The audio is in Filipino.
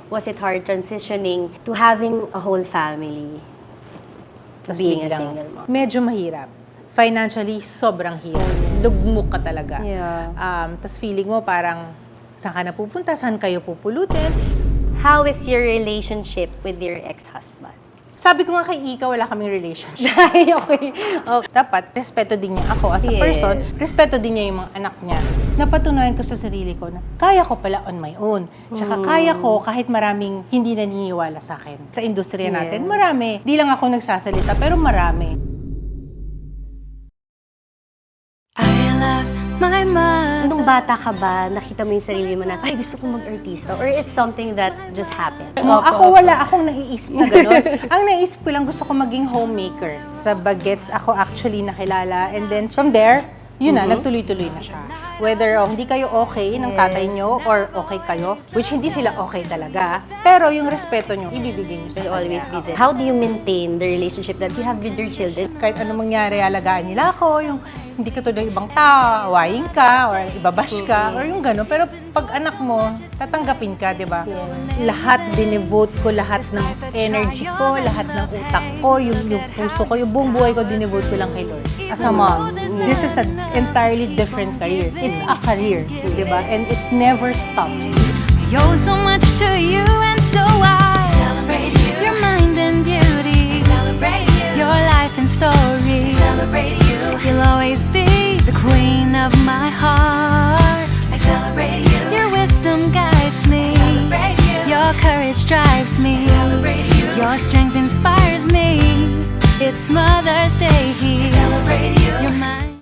Was it hard transitioning to having a whole family? Tas Being a biglang, single mom. medyo mahirap. Financially, sobrang hirap. Lugmok ka talaga. Yeah. Tapos feeling mo parang, saan ka na pupunta? Saan kayo pupulutin? How is your relationship with your ex-husband? Sabi ko nga kay Ika, wala kaming relationship. Ay, okay. Dapat, respeto din niya ako as a Yes. person. Respeto din niya yung mga anak niya. Napatunayan ko sa sarili ko na kaya ko pala on my own. Tsaka kaya ko kahit maraming hindi naniniwala sa akin. Sa industriya natin, marami. Di lang ako nagsasalita, pero marami. I love my mother. Nung bata ka ba, nakita mo yung sarili mo na, ay, gusto kong mag-artista? Or it's something that just happened? Ako wala akong naiisip na gano'n. Ang naisip ko lang, gusto ko maging homemaker. Sa Bagets ako actually nakilala. And then from there, yun na, nagtuloy-tuloy na siya. Whether hindi kayo okay ng tatay nyo or okay kayo, which hindi sila okay talaga, pero yung respeto nyo, ibibigay nyo sa Will always be kanya. there. How do you maintain the relationship that you have with your children? Kahit anong mangyari, alagaan nila ako, yung hindi ka tulad ng ibang tao, awayin ka, or ibabash ka, or yung gano'n. Pero pag anak mo, tatanggapin ka, di ba? Lahat, dinevote ko lahat ng energy ko, lahat ng utak ko, yung puso ko, yung buong buhay ko, dinevote ko lang kay Lord. As a mom, this is an entirely different career. It's a career, di ba? And it never stops. You owe so much to you, and so I celebrate you. Your mind and beauty, celebrate you. Your life and story, celebrate you. You'll always be the queen of my heart. I celebrate you. Your wisdom guides me, celebrate you. Your courage drives me, celebrate you. Your strength inspires me. It's Mother's Day here, celebrate you. Your mind.